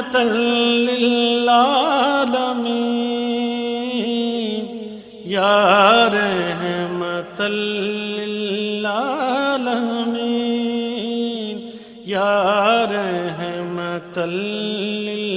رحمة للعالمين یا رحمة للعالمين یا رحمة للعالمين.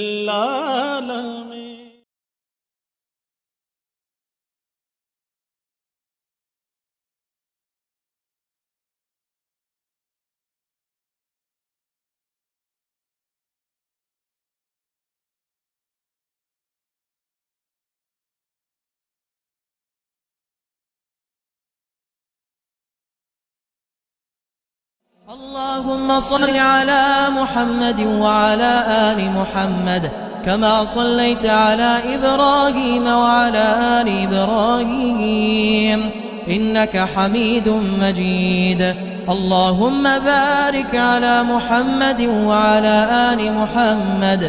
اللهم صل على محمد وعلى آل محمد كما صليت على إبراهيم وعلى آل إبراهيم إنك حميد مجيد. اللهم بارك على محمد وعلى آل محمد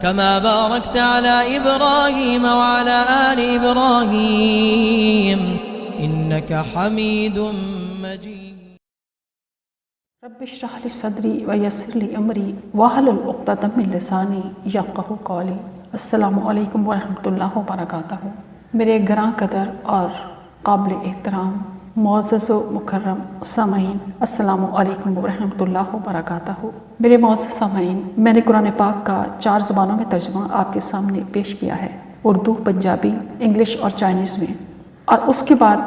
كما باركت على إبراهيم وعلى آل إبراهيم إنك حميد مجيد. رب اشرح لي صدری ویسر لی امری واحلل عقدۃ من لسانی یفقہوا قولی. السلام علیکم ورحمۃ اللہ وبرکاتہ. میرے گراں قدر اور قابل احترام معزز و مکرم سامعین، السلام علیکم ورحمۃ اللہ وبرکاتہ. میرے معزز سامعین، میں نے قرآن پاک کا 4 زبانوں میں ترجمہ آپ کے سامنے پیش کیا ہے، اردو، پنجابی، انگلش اور چائنیز میں. اور اس کے بعد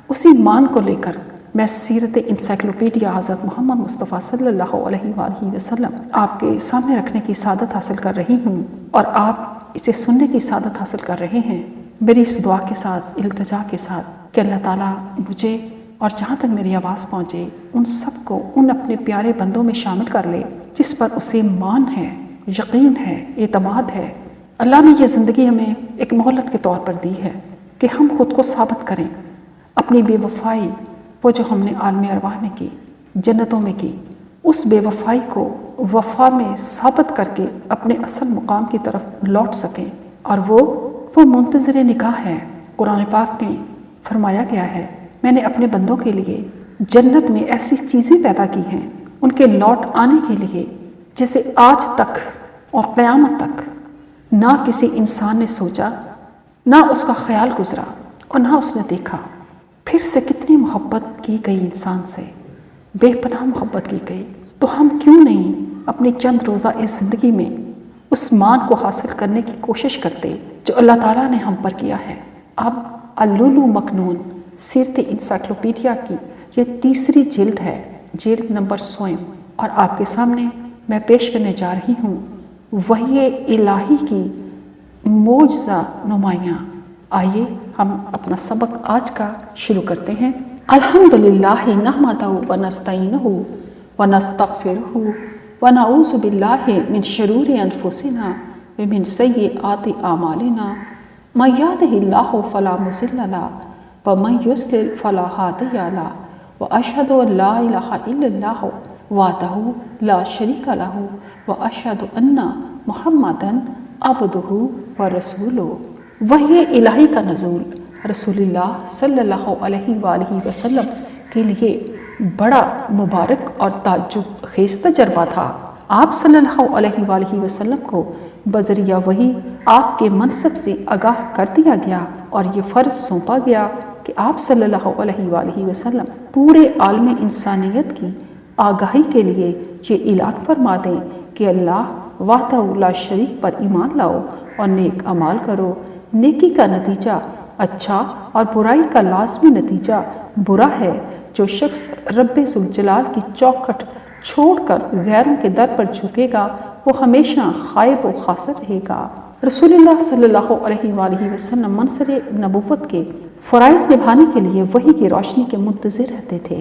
اسی مان کو لے کر میں سیرت انسائکلوپیڈیا حضرت محمد مصطفیٰ صلی اللہ علیہ وآلہ وسلم آپ کے سامنے رکھنے کی سعادت حاصل کر رہی ہوں، اور آپ اسے سننے کی سعادت حاصل کر رہے ہیں. میری اس دعا کے ساتھ، التجا کے ساتھ کہ اللہ تعالیٰ مجھے اور جہاں تک میری آواز پہنچے ان سب کو ان اپنے پیارے بندوں میں شامل کر لے جس پر اسے مان ہے، یقین ہے، اعتماد ہے. اللہ نے یہ زندگی ہمیں ایک مہلت کے طور پر دی ہے کہ ہم خود کو ثابت کریں. اپنی بے وفائی، وہ جو ہم نے عالم ارواح میں کی، جنتوں میں کی، اس بے وفائی کو وفا میں ثابت کر کے اپنے اصل مقام کی طرف لوٹ سکیں. اور وہ منتظر نکاح ہے. قرآن پاک میں فرمایا گیا ہے، میں نے اپنے بندوں کے لیے جنت میں ایسی چیزیں پیدا کی ہیں ان کے لوٹ آنے کے لیے جسے آج تک اور قیامت تک نہ کسی انسان نے سوچا، نہ اس کا خیال گزرا اور نہ اس نے دیکھا. پھر سے کتنی محبت کی گئی انسان سے، بے پناہ محبت کی گئی. تو ہم کیوں نہیں اپنی چند روزہ اس زندگی میں اس مان کو حاصل کرنے کی کوشش کرتے جو اللہ تعالیٰ نے ہم پر کیا ہے. اب اللؤلؤ مکنون سیرت انسائکلوپیڈیا کی یہ 3ری جلد ہے، جلد نمبر 16، اور آپ کے سامنے میں پیش کرنے جا رہی ہوں وحی الہی کی معجزہ نمایاں. آئیے ہم اپنا سبق آج کا شروع کرتے ہیں. الحمدللہ نحمدہ ونستعینہ ونستغفرہ ونعوذ باللہ من شرور انفسنا ومن سیئات اعمالنا. من یہدہ اللہ فلا مضل لہ ومن یضلل فلا ہادی لہ. واشہد ان لا الہ الا اللہ وحدہ لا شریک لہ واشہد ان محمدا عبدہ ورسولہ. وحی الہی کا نزول رسول اللہ صلی اللہ علیہ وآلہ وسلم کے لیے بڑا مبارک اور تعجب خیز تجربہ تھا. آپ صلی اللہ علیہ وآلہ وسلم کو بذریعہ وحی آپ کے منصب سے آگاہ کر دیا گیا اور یہ فرض سونپا گیا کہ آپ صلی اللہ علیہ وآلہ وسلم پورے عالم انسانیت کی آگاہی کے لیے یہ اعلان فرما دیں کہ اللہ وحدہ لا شریک پر ایمان لاؤ اور نیک اعمال کرو. نیکی کا نتیجہ اچھا اور برائی کا لازمی نتیجہ برا ہے. جو شخص رب ذوالجلال کی چوکھٹ چھوڑ کر غیروں کے در پر جھکے گا وہ ہمیشہ خائب و خاسر رہے گا. رسول اللہ صلی اللہ علیہ وآلہ وسلم منصب نبوت کے فرائض نبھانے کے لیے وحی کی روشنی کے منتظر رہتے تھے،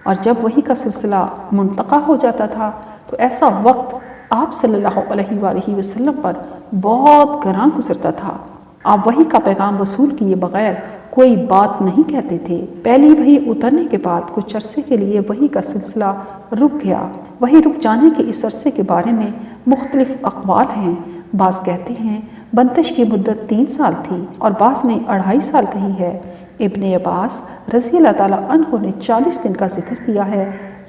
اور جب وحی کا سلسلہ منتقل ہو جاتا تھا تو ایسا وقت آپ صلی اللہ علیہ وآلہ وسلم پر بہت گراں گزرتا تھا. آپ وحی کا پیغام وصول کیے بغیر کوئی بات نہیں کہتے تھے. پہلی وحی اترنے کے بعد کچھ عرصے کے لیے وحی کا سلسلہ رک گیا. وحی رک جانے کے اس عرصے کے بارے میں مختلف اقوال ہیں. بعض کہتے ہیں بندش کی مدت 3 سال تھی اور بعض نے 2.5 سال کہی ہے. ابن عباس رضی اللہ تعالیٰ عنہ نے 40 دن کا ذکر کیا ہے.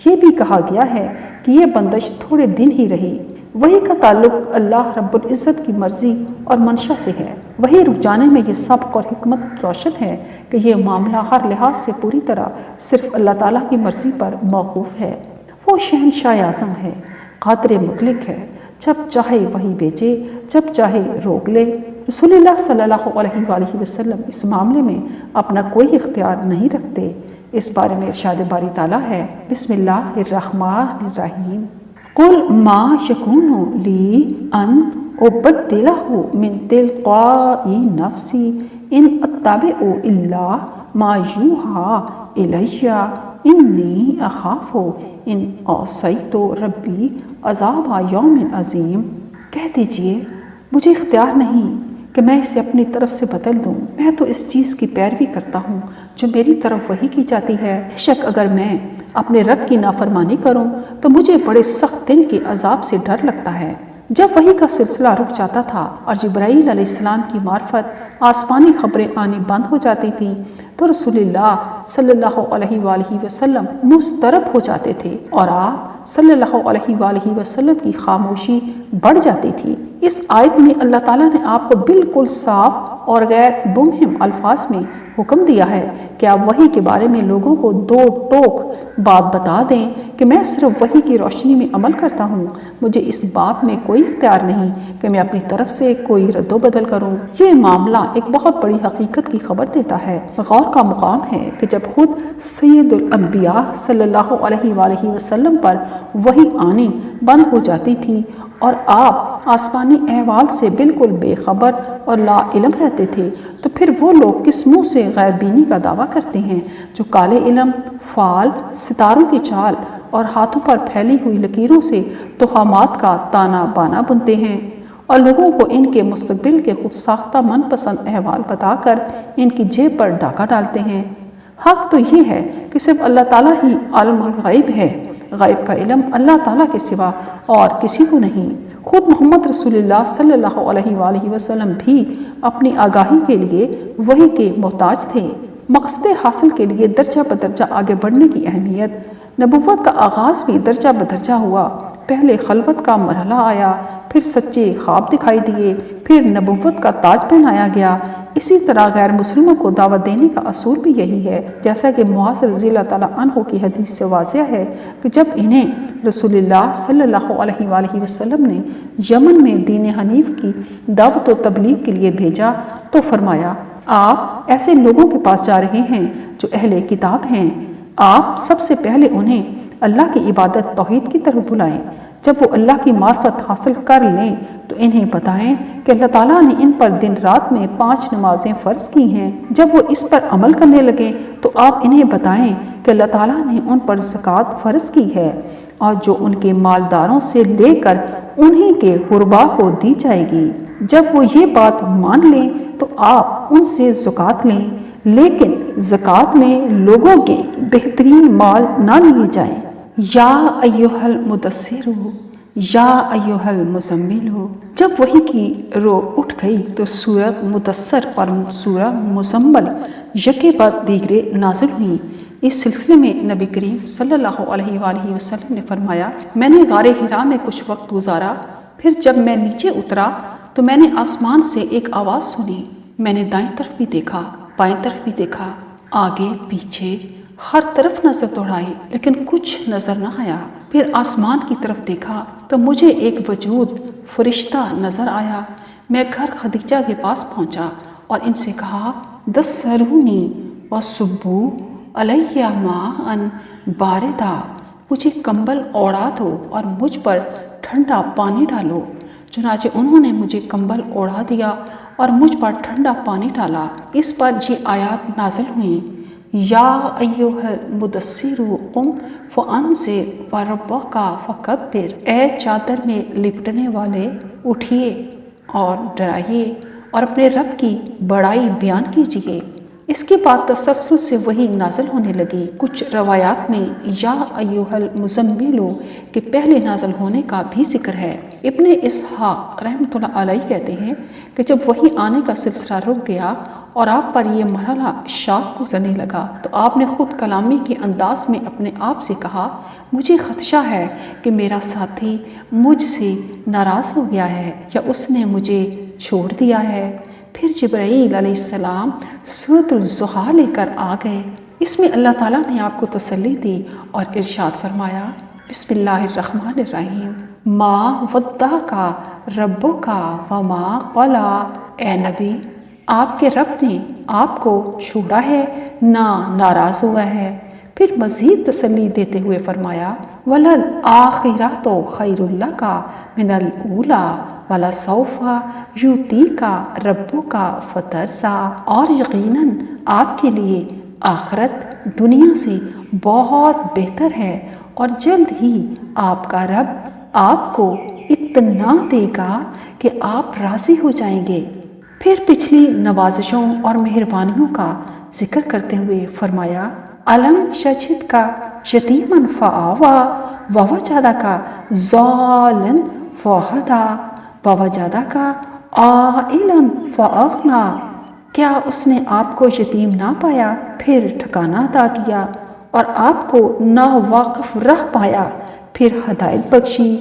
یہ بھی کہا گیا ہے کہ یہ بندش تھوڑے دن ہی رہی. وحی کا تعلق اللہ رب العزت کی مرضی اور منشا سے ہے۔ وحی رک جانے میں یہ سبق اور حکمت روشن ہے کہ یہ معاملہ ہر لحاظ سے پوری طرح صرف اللہ تعالیٰ کی مرضی پر موقوف ہے۔ وہ شہنشاہ اعظم ہے، قادر مطلق ہے، جب چاہے وحی بھیجے، جب چاہے روک لے۔ رسول اللہ صلی اللہ علیہ وآلہ وسلم اس معاملے میں اپنا کوئی اختیار نہیں رکھتے۔ اس بارے میں ارشاد باری تعالیٰ ہے، بسم اللہ الرحمن الرحیم، قل ما یکون لی ان ابدلہ من تلقاء نفسی ان اتبع الا ما یوحی الی انی اخاف ان عصیت ربی عذاب یوم عظیم۔ کہہ دیجئے مجھے اختیار نہیں کہ میں اسے اپنی طرف سے بدل دوں، میں تو اس چیز کی پیروی کرتا ہوں جو میری طرف وحی کی جاتی ہے۔ بے شک اگر میں اپنے رب کی نافرمانی کروں تو مجھے بڑے سخت دن کے عذاب سے ڈر لگتا ہے۔ جب وحی کا سلسلہ رک جاتا تھا اور جبرائیل علیہ السلام کی معرفت آسمانی خبریں آنی بند ہو جاتی تھیں تو رسول اللہ صلی اللہ علیہ وآلہ وسلم مضطرب ہو جاتے تھے اور آپ صلی اللہ علیہ وآلہ وسلم کی خاموشی بڑھ جاتی تھی۔ اس آیت میں اللہ تعالیٰ نے آپ کو بالکل صاف اور غیر مبہم الفاظ میں حکم دیا ہے کہ آپ وحی کے بارے میں لوگوں کو دو ٹوک بات بتا دیں کہ میں صرف وحی کی روشنی میں عمل کرتا ہوں، مجھے اس بات میں کوئی اختیار نہیں کہ میں اپنی طرف سے کوئی رد و بدل کروں۔ یہ معاملہ ایک بہت بڑی حقیقت کی خبر دیتا ہے۔ غور کا مقام ہے کہ جب خود سید الانبیاء صلی اللہ علیہ وآلہ وسلم پر وحی آنی بند ہو جاتی تھی اور آپ آسمانی احوال سے بالکل بے خبر اور لا علم رہتے تھے، تو پھر وہ لوگ کس منہ سے غیب بینی کا دعویٰ کرتے ہیں جو کالے علم، فال، ستاروں کی چال اور ہاتھوں پر پھیلی ہوئی لکیروں سے توہمات کا تانا بانا بنتے ہیں اور لوگوں کو ان کے مستقبل کے خود ساختہ من پسند احوال بتا کر ان کی جیب پر ڈاکہ ڈالتے ہیں۔ حق تو یہ ہے کہ صرف اللہ تعالیٰ ہی عالم الغیب ہے، غیب کا علم اللہ تعالیٰ کے سوا اور کسی کو نہیں۔ خود محمد رسول اللہ صلی اللہ علیہ وآلہ وسلم بھی اپنی آگاہی کے لیے وحی کے محتاج تھے۔ مقصد حاصل کے لیے درجہ بدرجہ آگے بڑھنے کی اہمیت۔ نبوت کا آغاز بھی درجہ بدرجہ ہوا، پہلے خلوت کا مرحلہ آیا، پھر سچے خواب دکھائی دیے، پھر نبوت کا تاج پہنایا گیا۔ اسی طرح غیر مسلموں کو دعوت دینے کا اصول بھی یہی ہے، جیسا کہ معاذ رضی اللہ تعالیٰ عنہ کی حدیث سے واضح ہے کہ جب انہیں رسول اللہ صلی اللہ علیہ وآلہ وسلم نے یمن میں دین حنیف کی دعوت و تبلیغ کے لیے بھیجا تو فرمایا، آپ ایسے لوگوں کے پاس جا رہے ہیں جو اہل کتاب ہیں، آپ سب سے پہلے انہیں اللہ کی عبادت توحید کی طرف بلائیں۔ جب وہ اللہ کی معرفت حاصل کر لیں تو انہیں بتائیں کہ اللہ تعالیٰ نے ان پر دن رات میں 5 نمازیں فرض کی ہیں۔ جب وہ اس پر عمل کرنے لگیں تو آپ انہیں بتائیں کہ اللہ تعالیٰ نے ان پر زکوٰۃ فرض کی ہے اور جو ان کے مالداروں سے لے کر انہی کے غربا کو دی جائے گی۔ جب وہ یہ بات مان لیں تو آپ ان سے زکوٰۃ لیں، لیکن زکوٰۃ میں لوگوں کے بہترین مال نہ لیے جائیں۔ یا ایھا المدثر یا ایھا المزمل۔ جب وحی کی روح اٹھ گئی تو سورہ مدثر اور سورہ مزمل یکے بعد دیگرے نازل ہوئیں۔ اس سلسلے میں نبی کریم صلی اللہ علیہ وآلہ وسلم نے فرمایا، میں نے غار حرا میں کچھ وقت گزارا، پھر جب میں نیچے اترا تو میں نے آسمان سے ایک آواز سنی۔ میں نے دائیں طرف بھی دیکھا، بائیں طرف بھی دیکھا، آگے پیچھے ہر طرف نظر دوڑائی لیکن کچھ نظر نہ آیا۔ پھر آسمان کی طرف دیکھا تو مجھے ایک وجود فرشتہ نظر آیا۔ میں گھر خدیجہ کے پاس پہنچا اور ان سے کہا، دثرونی وصبوا علیہ ماء باردا، مجھے کمبل اوڑھا دو اور مجھ پر ٹھنڈا پانی ڈالو۔ چنانچہ انہوں نے مجھے کمبل اوڑھا دیا اور مجھ پر ٹھنڈا پانی ڈالا۔ اس پر یہ آیات نازل ہوئیں، یا ایھا المدثر قم فانذر وربک فکبر، اے چادر میں لپٹنے والے اٹھیے اور ڈرائیے اور اپنے رب کی بڑائی بیان کیجیے۔ اس کے بعد تسلسل سے وہی نازل ہونے لگی۔ کچھ روایات میں یا ایھا المزمل کے پہلے نازل ہونے کا بھی ذکر ہے۔ ابن اسحاق رحمۃ اللہ علیہ کہتے ہیں کہ جب وہی آنے کا سلسلہ رک گیا اور آپ پر یہ مرحلہ شاق گزرنے لگا تو آپ نے خود کلامی کے انداز میں اپنے آپ سے کہا، مجھے خدشہ ہے کہ میرا ساتھی مجھ سے ناراض ہو گیا ہے یا اس نے مجھے چھوڑ دیا ہے۔ پھر جبرائیل علیہ السلام سورۃ الضحیٰ لے کر آ گئے۔ اس میں اللہ تعالیٰ نے آپ کو تسلی دی اور ارشاد فرمایا، بسم اللہ الرحمن الرحیم، ما ودعک ربک وما قلی۔ اے نبی، آپ کے رب نے آپ کو چھوڑا ہے نہ ناراض ہوا ہے۔ پھر مزید تسلی دیتے ہوئے فرمایا، وَلَلْآخِرَةُ خَيْرٌ لَكَ مِنَ الْأُولَىٰ وَلَسَوْفَ يُؤْتِيكَ رَبُّكَ فَتَرْضَىٰ۔ اور یقیناً آپ کے لیے آخرت دنیا سے بہت بہتر ہے اور جلد ہی آپ کا رب آپ کو اطمینان دے گا کہ آپ راضی ہو جائیں گے۔ پھر پچھلی نوازشوں اور مہربانیوں کا ذکر کرتے ہوئے فرمایا، الم شجد کا یتیمن فآویٰ ووجدک ضالا فہدیٰ ووجدک عائلا فأغنیٰ۔ کیا اس نے آپ کو یتیم نہ پایا پھر ٹھکانہ عطا کیا اور آپ کو ناواقف رہ پایا پھر ہدایت بخشی،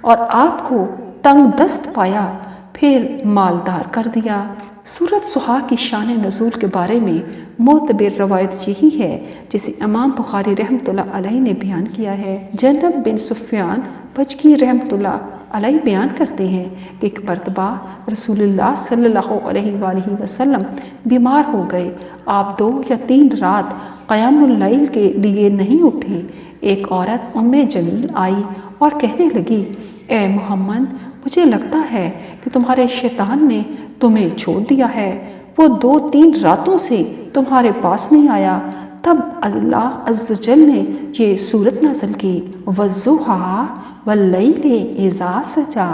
اور آپ کو تنگ دست پایا پھر مالدار کر دیا۔ سورۃ ضحیٰ کی شان نزول کے بارے میں معتبر روایت یہی ہے جسے امام بخاری رحمۃ اللہ علیہ نے بیان کیا ہے۔ جنب بن سفیان بجکی رحمۃ اللہ علیہ بیان کرتے ہیں کہ ایک مرتبہ رسول اللہ صلی اللہ علیہ وآلہ وسلم بیمار ہو گئے۔ آپ 2 یا 3 رات قیام اللیل کے لیے نہیں اٹھے۔ ایک عورت ام جمیل آئی اور کہنے لگی، اے محمد، مجھے لگتا ہے کہ تمہارے شیطان نے تمہیں چھوڑ دیا ہے، وہ 2-3 راتوں سے تمہارے پاس نہیں آیا۔ تب اللہ عز و جل نے یہ سورت نازل کی، والضحیٰ واللیل اذا سجی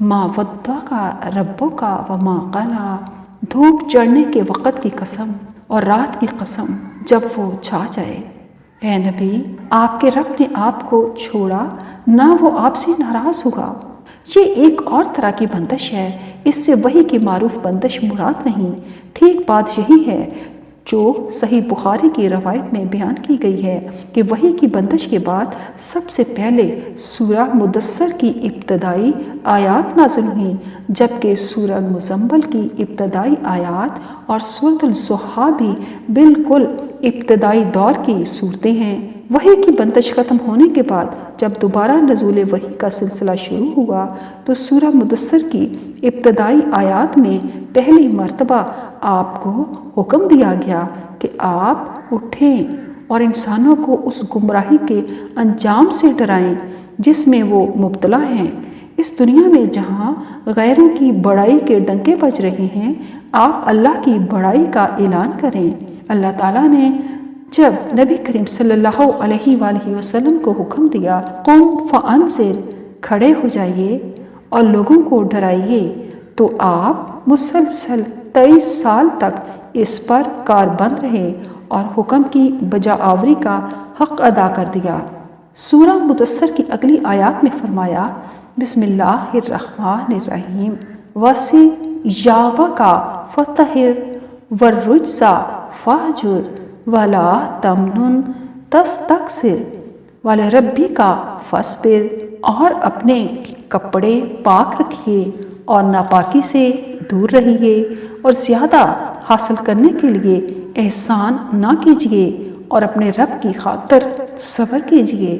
ما ودعک ربک وما قلی۔ دھوپ چڑھنے کے وقت کی قسم اور رات کی قسم جب وہ چھا جائے۔ اے نبی، آپ کے رب نے آپ کو چھوڑا نہ وہ آپ سے ناراض ہوگا۔ یہ ایک اور طرح کی بندش ہے، اس سے وحی کی معروف بندش مراد نہیں۔ ٹھیک بات یہی ہے جو صحیح بخاری کی روایت میں بیان کی گئی ہے کہ وحی کی بندش کے بعد سب سے پہلے سورہ مدثر کی ابتدائی آیات نازل ہوئیں، جبکہ سورہ مزمل کی ابتدائی آیات اور سورۃ الضحیٰ بھی بالکل ابتدائی دور کی صورتیں ہیں۔ وحی کی بندش ختم ہونے کے بعد جب دوبارہ نزول وحی کا سلسلہ شروع ہوا تو سورہ مدثر کی ابتدائی آیات میں پہلی مرتبہ آپ کو حکم دیا گیا کہ آپ اٹھیں اور انسانوں کو اس گمراہی کے انجام سے ڈرائیں جس میں وہ مبتلا ہیں۔ اس دنیا میں جہاں غیروں کی بڑائی کے ڈنکے بج رہے ہیں، آپ اللہ کی بڑائی کا اعلان کریں۔ اللہ تعالیٰ نے جب نبی کریم صلی اللہ علیہ وآلہ وسلم کو حکم دیا، قم فانذر، کھڑے ہو جائیے اور لوگوں کو ڈرائیے، تو آپ مسلسل 23 سال تک اس پر کاربند رہے اور حکم کی بجا آوری کا حق ادا کر دیا۔ سورہ مدثر کی اگلی آیات میں فرمایا، بسم اللہ الرحمن الرحیم، وَثِيَابَكَ فَطَہِّرْ وَالرُّجْزَ فَاہْجُرْ وَلَا تَمْنُن تَسْتَكْثِرْ وَلِرَبِّكَ فَاصْبِرْ۔ اور اپنے کپڑے پاک رکھیے اور ناپاکی سے دور رہیے اور زیادہ حاصل کرنے کے لیے احسان نہ کیجیے اور اپنے رب کی خاطر صبر کیجیے۔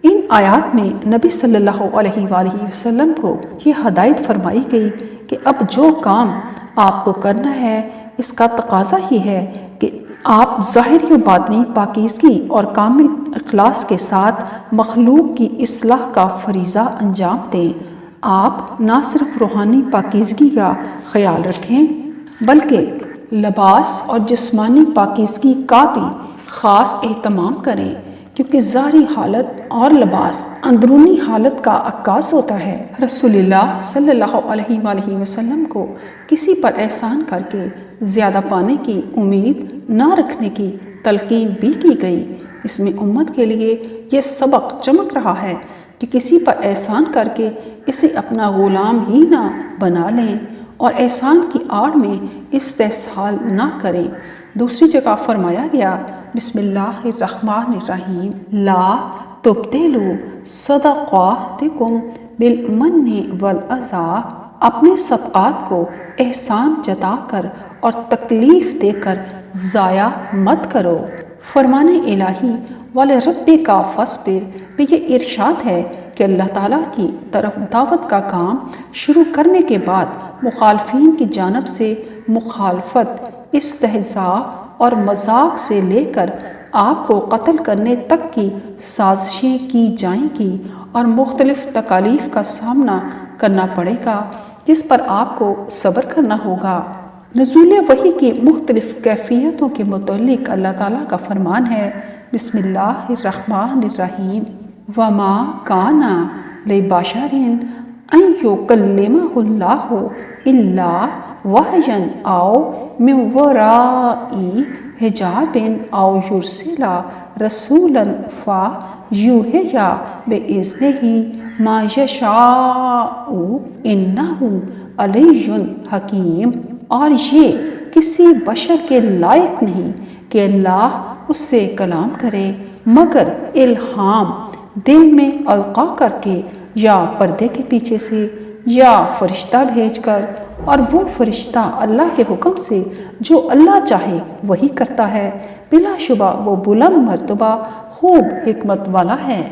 ان آیات میں نبی صلی اللہ علیہ وآلہ وسلم کو یہ ہدایت فرمائی گئی کہ اب جو کام آپ کو کرنا ہے اس کا تقاضا یہ ہے کہ آپ ظاہری و باطنی پاکیزگی اور کامل اخلاص کے ساتھ مخلوق کی اصلاح کا فریضہ انجام دیں۔ آپ نہ صرف روحانی پاکیزگی کا خیال رکھیں بلکہ لباس اور جسمانی پاکیزگی کا بھی خاص اہتمام کریں، کیونکہ ظاہری حالت اور لباس اندرونی حالت کا عکاس ہوتا ہے۔ رسول اللہ صلی اللہ علیہ وآلہ وسلم کو کسی پر احسان کر کے زیادہ پانے کی امید نہ رکھنے کی تلقین بھی کی گئی۔ اس میں امت کے لیے یہ سبق چمک رہا ہے کہ کسی پر احسان کر کے اسے اپنا غلام ہی نہ بنا لیں اور احسان کی آڑ میں استحصال نہ کریں۔ دوسری جگہ فرمایا گیا بسم اللہ الرحمن الرحیم لا تبطلوا صدقاتکم بالمن والعذا، اپنے صدقات کو احسان جتا کر اور تکلیف دے کر ضائع مت کرو۔ فرمان الہی وَلِرَبِّكَ فَاصْبِرْ میں یہ ارشاد ہے کہ اللہ تعالیٰ کی طرف دعوت کا کام شروع کرنے کے بعد مخالفین کی جانب سے مخالفت، استہزاء اور مذاق سے لے کر آپ کو قتل کرنے تک کی سازشیں کی جائیں گی اور مختلف تکالیف کا سامنا کرنا پڑے گا جس پر آپ کو صبر کرنا ہوگا۔ نزول وحی کی مختلف کیفیتوں کے متعلق اللہ تعالیٰ کا فرمان ہے بسم اللہ الرحمن الرحیم وَمَا كَانَ لِبَشَرٍ أَن يُكَلِّمَهُ اللَّهُ إِلَّا وَحْيًا أَوْ مِن وَرَاءِ حِجَابٍ أَوْ يُرْسِلَ رَسُولًا فَيُوحِيَ بِإِذْنِهِ مَا يَشَاءُ إِنَّهُ عَلِيٌّ حَكِيمٌ، اور یہ کسی بشر کے لائق نہیں کہ اللہ اس سے کلام کرے مگر الہام دل میں القاء کر کے یا پردے کے پیچھے سے یا فرشتہ بھیج کر، اور وہ فرشتہ اللہ کے حکم سے جو اللہ چاہے وہی کرتا ہے، بلا شبہ وہ بلند مرتبہ خوب حکمت والا ہے۔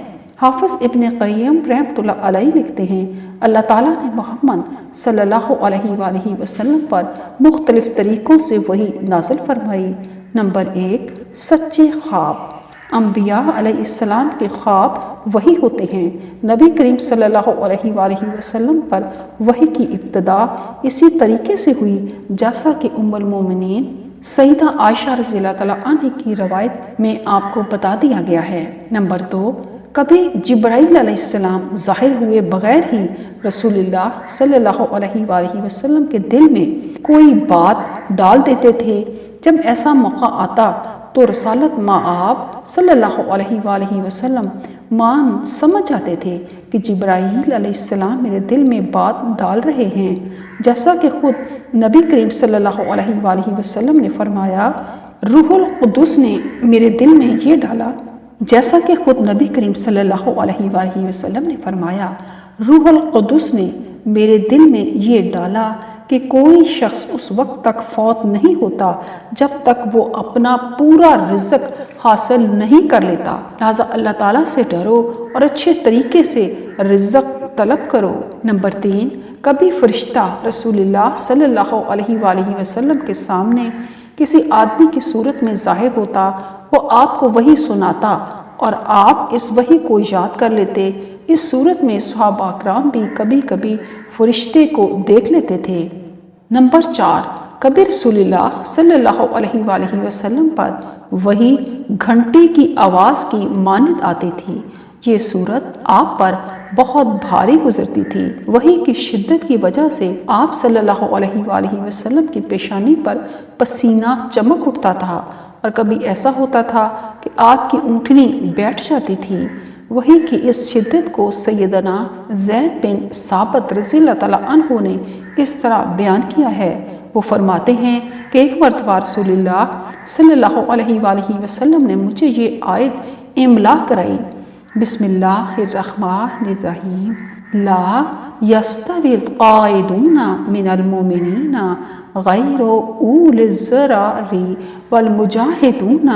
حافظ ابن قیم رحمۃ اللہ علیہ لکھتے ہیں اللہ تعالیٰ نے محمد صلی اللہ علیہ وآلہ وسلم پر مختلف طریقوں سے وحی نازل فرمائی۔ نمبر 1، سچے خواب۔ انبیاء علیہ السلام کے خواب وحی ہوتے ہیں۔ نبی کریم صلی اللہ علیہ وآلہ وسلم پر وحی کی ابتدا اسی طریقے سے ہوئی جیسا کہ ام المومنین سیدہ عائشہ رضی اللہ تعالیٰ عنہ کی روایت میں آپ کو بتا دیا گیا ہے۔ نمبر 2، کبھی جبرائیل علیہ السلام ظاہر ہوئے بغیر ہی رسول اللہ صلی اللہ علیہ وآلہ وسلم کے دل میں کوئی بات ڈال دیتے تھے۔ جب ایسا موقع آتا تو رسالت آپ صلی اللہ علیہ وآلہ وسلم مان سمجھ جاتے تھے کہ جبرائیل علیہ السلام میرے دل میں بات ڈال رہے ہیں، جیسا کہ خود نبی کریم صلی اللہ علیہ وآلہ وسلم نے فرمایا روح القدس نے میرے دل میں یہ ڈالا، جیسا کہ خود نبی کریم صلی اللہ علیہ وآلہ وسلم نے فرمایا روح القدس نے میرے دل میں یہ ڈالا کہ کوئی شخص اس وقت تک فوت نہیں ہوتا جب تک وہ اپنا پورا رزق حاصل نہیں کر لیتا، لہذا اللہ تعالیٰ سے ڈرو اور اچھے طریقے سے رزق طلب کرو۔ نمبر 3، کبھی فرشتہ رسول اللہ صلی اللہ علیہ وآلہ وسلم کے سامنے کسی آدمی کی صورت میں ظاہر ہوتا، وہ آپ کو وحی سناتا اور آپ اس وحی کو یاد کر لیتے۔ اس صورت میں صحابہ کرام بھی کبھی کبھی فرشتے کو دیکھ لیتے تھے۔ نمبر 4، کبھی رسول اللہ صلی اللہ علیہ وآلہ وسلم پر وحی گھنٹی کی آواز کی مانند آتی تھی۔ یہ صورت آپ پر بہت بھاری گزرتی تھی۔ وحی کی شدت کی وجہ سے آپ صلی اللہ علیہ وآلہ وسلم کی پیشانی پر پسینہ چمک اٹھتا تھا، اور کبھی ایسا ہوتا تھا کہ آپ کی اونٹنی بیٹھ جاتی تھی۔ وحی کی اس شدت کو سیدنا زید بن ثابت رضی اللہ تعالیٰ عنہ نے اس طرح بیان کیا ہے۔ وہ فرماتے ہیں کہ ایک مرتبہ رسول اللہ صلی اللہ علیہ وآلہ وسلم نے مجھے یہ آیت املا کرائی بسم اللہ الرحمن الرحیم لا یستوی القاعدون من المؤمنین غیر اولی الضرر والمجاہدون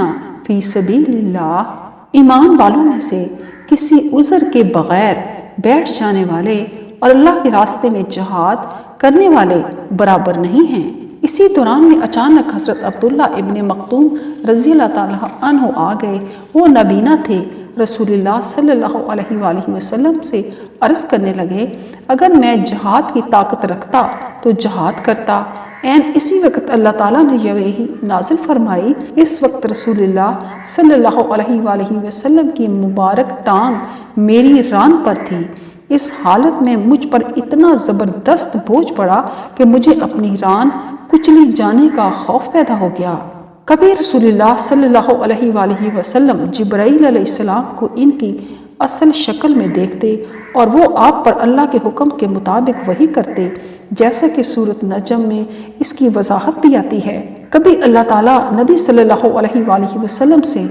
فی سبیل اللہ، ایمان والوں میں سے کسی عذر کے بغیر بیٹھ جانے والے اور اللہ کے راستے میں جہاد کرنے والے برابر نہیں ہیں۔ اسی دوران میں اچانک حضرت عبداللہ ابن مکتوم رضی اللہ تعالیٰ عنہ آ گئے۔ وہ نابینا تھے۔ رسول اللہ صلی اللہ علیہ وآلہ وسلم سے عرض کرنے لگے اگر میں جہاد کی طاقت رکھتا تو جہاد کرتا۔ اسی وقت اللہ تعالیٰ نے یہ وحی نازل فرمائی۔ اس وقت رسول اللہ صلی اللہ علیہ وآلہ وسلم کی مبارک ٹانگ میری ران پر تھی۔ اس حالت میں مجھ پر اتنا زبردست بوجھ پڑا کہ مجھے اپنی ران کچلی جانے کا خوف پیدا ہو گیا۔ کبھی رسول اللہ صلی اللہ علیہ وآلہ وسلم جبرائیل علیہ السلام کو ان کی اصل شکل میں دیکھتے اور وہ آپ پر اللہ کے حکم کے مطابق وحی کرتے، جیسا کہ سورۃ نجم میں اس کی وضاحت بھی آتی ہے۔ کبھی اللہ تعالیٰ نبی صلی اللہ علیہ وآلہ وسلم سے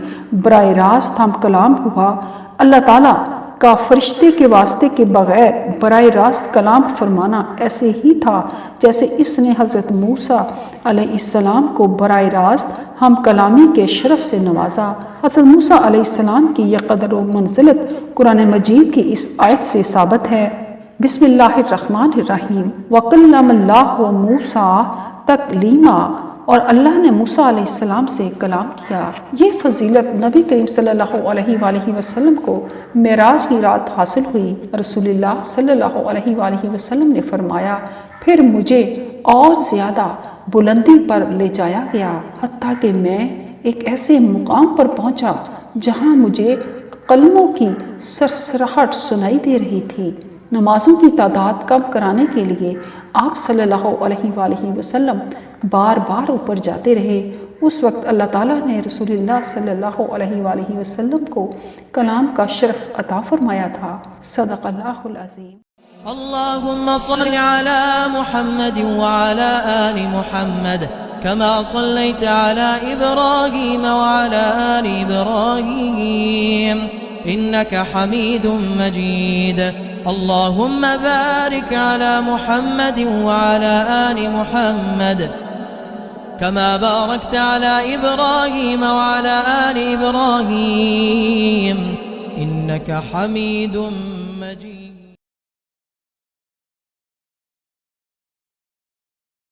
براہ راست ہم کلام ہوا۔ اللہ تعالیٰ کا فرشتے کے واسطے کے بغیر براہ راست کلام فرمانا ایسے ہی تھا جیسے اس نے حضرت موسیٰ علیہ السلام کو براہ راست ہم کلامی کے شرف سے نوازا۔ حضرت موسیٰ علیہ السلام کی یہ قدر و منزلت قرآن مجید کی اس آیت سے ثابت ہے۔ بسم اللہ الرحمن الرحیم۔ وَكَلَّمَ اللَّهُ مُوسَىٰ تَكْلِيمًا، اور اللہ نے موسیٰ علیہ السلام سے کلام کیا۔ یہ فضیلت نبی کریم صلی اللہ علیہ وآلہ وسلم کو معراج کی رات حاصل ہوئی۔ رسول اللہ صلی اللہ علیہ وآلہ وسلم نے فرمایا، پھر مجھے اور زیادہ بلندی پر لے جایا گیا، حتیٰ کہ میں ایک ایسے مقام پر پہنچا جہاں مجھے قلموں کی سرسراہٹ سنائی دے رہی تھی۔ نمازوں کی تعداد کم کرانے کے لیے آپ صلی اللہ علیہ وآلہ وسلم بار بار اوپر جاتے رہے۔ اس وقت اللہ تعالیٰ نے رسول اللہ صلی اللہ علیہ وآلہ وسلم کو کلام کا شرف عطا فرمایا تھا۔ صدق اللہ العظیم۔ اللهم صل على محمد وعلى آل محمد كما صليت على إبراهيم وعلى آل إبراهيم إنك حميد مجيد اللهم بارك على محمد وعلى آل محمد كما باركت على إبراهيم وعلى آل إبراهيم إنك حميد مجيد